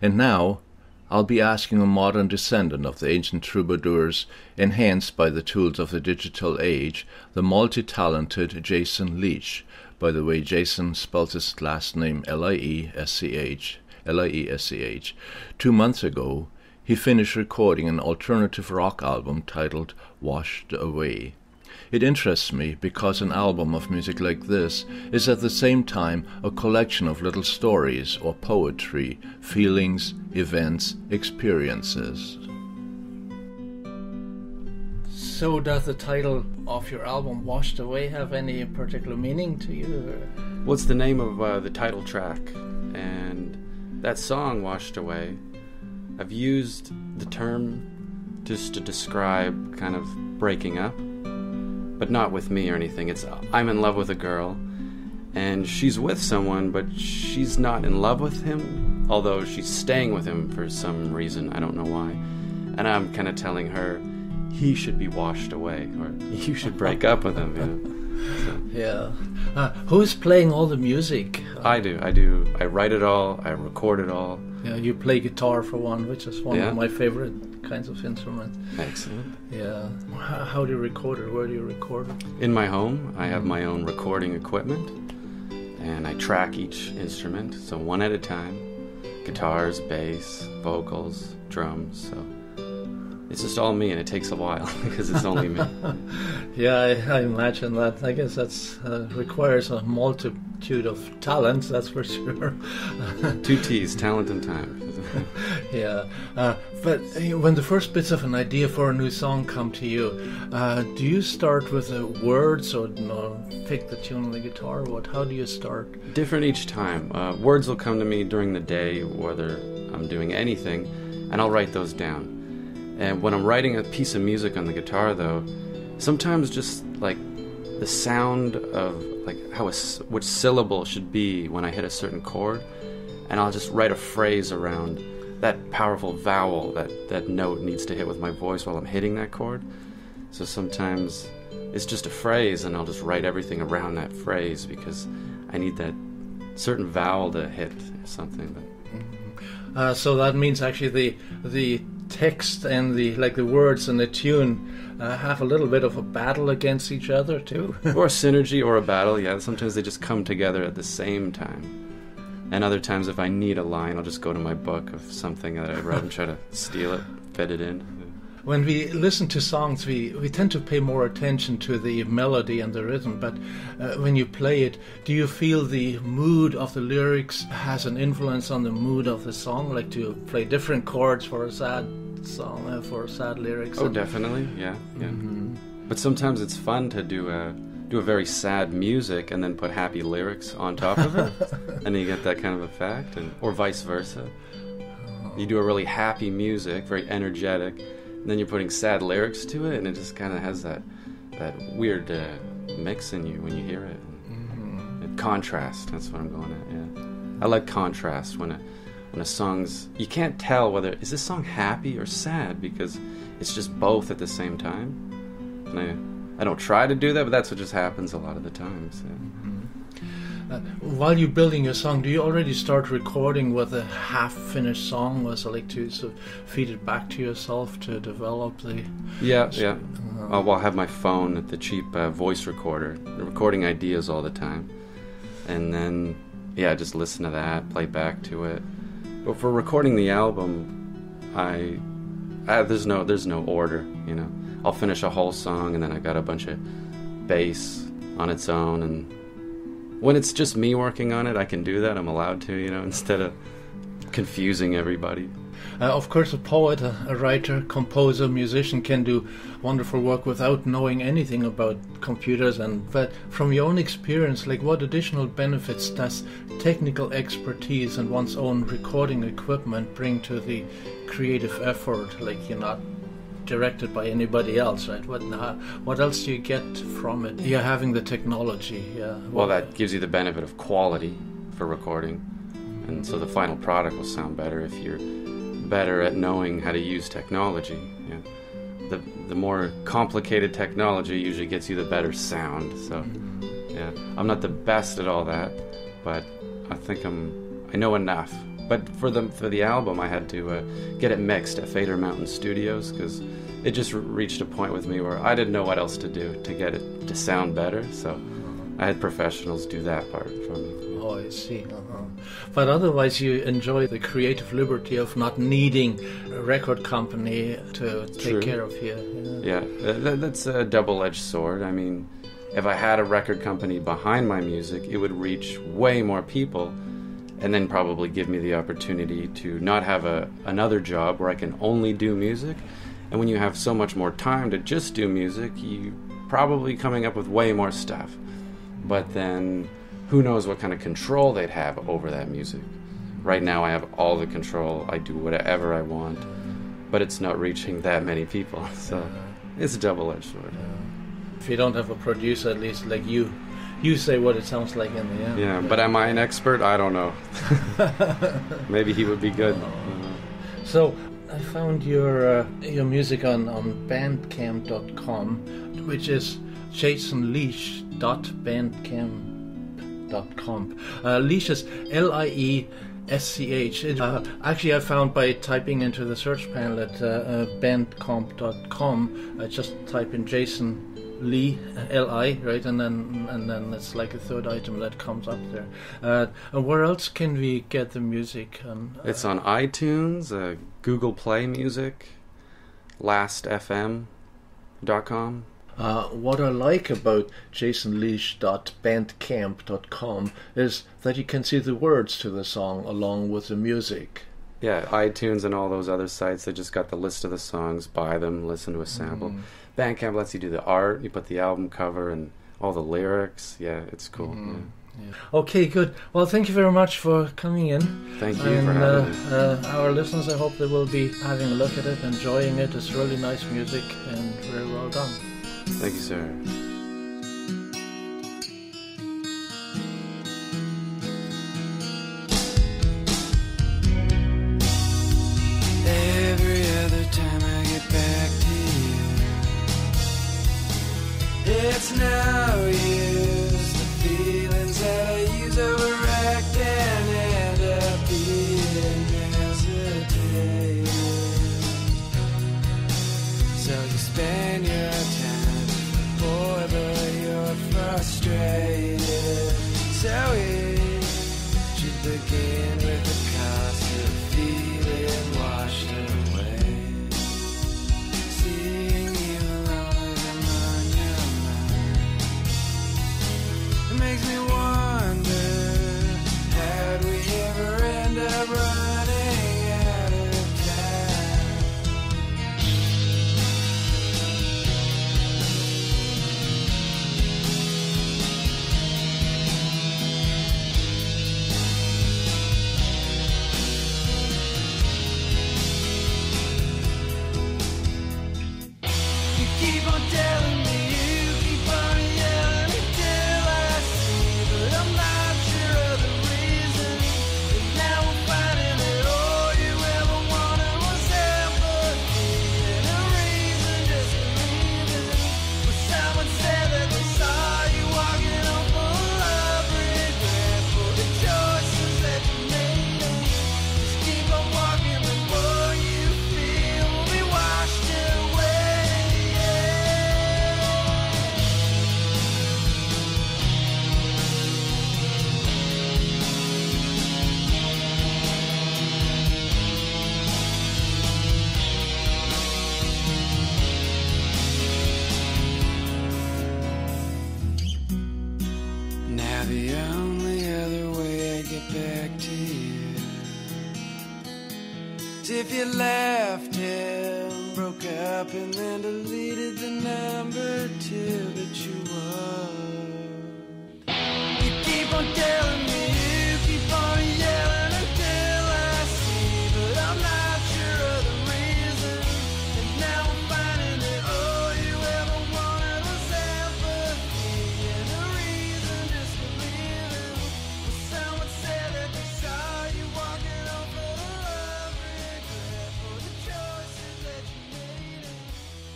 And now I'll be asking a modern descendant of the ancient troubadours, enhanced by the tools of the digital age, the multi-talented Jason Liesch. By the way, Jason spells his last name Liesch. 2 months ago, he finished recording an alternative rock album titled Washed Away. It interests me because an album of music like this is at the same time a collection of little stories or poetry, feelings, events, experiences. So does the title of your album, Washed Away, have any particular meaning to you? What's the name of the title track? And that song, Washed Away, I've used the term just to describe kind of breaking up, but not with me or anything. It's I'm in love with a girl, and she's with someone, but she's not in love with him, although she's staying with him for some reason, I don't know why. And I'm kind of telling her he should be washed away, or you should break up with him, you know. So. Yeah. Who's playing all the music? I do. I write it all, I record it all. Yeah, you play guitar for one, which is one of my favorite kinds of instruments. Excellent. Yeah. How do you record it? Where do you record it? In my home, I have my own recording equipment, and I track each instrument, so one at a time. Guitars, bass, vocals, drums, so it's just all me, and it takes a while because it's only me. Yeah, I imagine that. I guess that's requires a multitude of talents, that's for sure. 2 T's, talent and time. Yeah, but when the first bits of an idea for a new song come to you, do you start with the words or pick the tune on the guitar? How do you start? Different each time. Words will come to me during the day, whether I'm doing anything, and I'll write those down. And when I'm writing a piece of music on the guitar, though, sometimes just like the sound of like which syllable should be when I hit a certain chord, and I'll just write a phrase around that powerful vowel that note needs to hit with my voice while I'm hitting that chord. So sometimes it's just a phrase, and I'll just write everything around that phrase because I need that certain vowel to hit something. So that means actually the text and the words and the tune have a little bit of a battle against each other too. Or a synergy or a battle, yeah. Sometimes they just come together at the same time. And other times if I need a line, I'll just go to my book of something that I wrote and try to steal it, fit it in. When we listen to songs, we tend to pay more attention to the melody and the rhythm, but when you play it, do you feel the mood of the lyrics has an influence on the mood of the song? Like, do you play different chords for a sad song, for sad lyrics? Oh, definitely, yeah. Mm-hmm. But sometimes it's fun to do a very sad music and then put happy lyrics on top of it, and you get that kind of effect, or vice versa. You do a really happy music, very energetic, and then you're putting sad lyrics to it, and it just kind of has that weird mix in you when you hear it. Mm-hmm. Contrast, that's what I'm going at, yeah. I like contrast when a song's... You can't tell whether... Is this song happy or sad? Because it's just both at the same time. And I don't try to do that, but that's what just happens a lot of the times. Yeah. Mm-hmm. While you're building your song, do you already start recording with a half-finished song? Was it like to sort of feed it back to yourself to develop the... Yeah. I'll have my phone at the cheap voice recorder, recording ideas all the time. And then, just listen to that, play back to it. But for recording the album, there's no order, you know. I'll finish a whole song, and then I got a bunch of bass on its own, and when it's just me working on it, I can do that. I'm allowed to, you know, instead of confusing everybody. Of course, a poet, a writer, composer, musician can do wonderful work without knowing anything about computers. But from your own experience, like, what additional benefits does technical expertise and one's own recording equipment bring to the creative effort? Like, you're not directed by anybody else, right? What else do you get from it? You're having the technology. Yeah. Well, that gives you the benefit of quality for recording, and so the final product will sound better if you're better at knowing how to use technology. Yeah. The more complicated technology usually gets you the better sound. So, yeah, I'm not the best at all that, but I think I know enough But for the album, I had to get it mixed at Fader Mountain Studios because it just reached a point with me where I didn't know what else to do to get it to sound better. So I had professionals do that part for me. Oh, I see. But otherwise, you enjoy the creative liberty of not needing a record company to take care of you. Yeah, that's a double-edged sword. I mean, if I had a record company behind my music, it would reach way more people and then probably give me the opportunity to not have another job where I can only do music. And when you have so much more time to just do music, you probably coming up with way more stuff. But then who knows what kind of control they'd have over that music. Right now I have all the control. I do whatever I want, but it's not reaching that many people. So it's a double-edged sword. If you don't have a producer, at least like you say what it sounds like in the end. Yeah, but am I an expert? I don't know. Maybe he would be good. So I found your music on bandcamp.com, which is jasonliesch.bandcamp.com. Liesch is Liesch. Actually, I found by typing into the search panel at bandcamp.com, I just type in Jason Lee, L-I, right, and then it's like a third item that comes up there. And where else can we get the music? It's on iTunes, Google Play Music, lastfm.com. What I like about jasonleash.bandcamp.com is that you can see the words to the song along with the music. Yeah, iTunes and all those other sites, they just got the list of the songs, buy them, listen to a sample. Bandcamp lets you do the art, you put the album cover and all the lyrics. Yeah, it's cool. Yeah. Okay, good. Well, thank you very much for coming in. Thank you for having me. Our listeners, I hope they will be having a look at it, enjoying it. It's really nice music and very well done. Thank you, sir. Every other time I get back to you, it's no use. The feelings that I use overact and end up being hesitated. So you spend your time, boy, but you're frustrated. So it should begin with the cost of feeling washed away. Seeing you alone as I'm on your mind, it makes me wonder, how'd we ever end up running out of time? You keep on telling me, you keep on yelling until I see, but I'm not sure of the reason. And now I'm finding that all you ever wanted was empathy and a reason just to leave it. But someone said that they saw you walking home full of regret for the choices that you made. Just keep on walking, but what you feel will be washed away. Now the only other way I get back to you is if you left him, broke up and then deleted the number two that you want. You keep on telling me, you keep on yelling until I see, but I'm not sure of the reason. And now I'm finding that all you ever wanted was empathy and a reason just to leave it. Well, someone said that they saw you walking home full of regret for the choices that you made.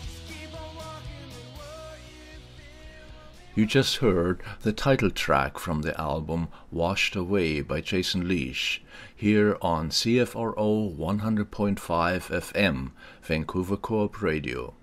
Just keep on walking, but what you feel. You just heard the title track from the album Washed Away by Jason Liesch, here on CFRO 100.5 FM, Vancouver Co-op Radio.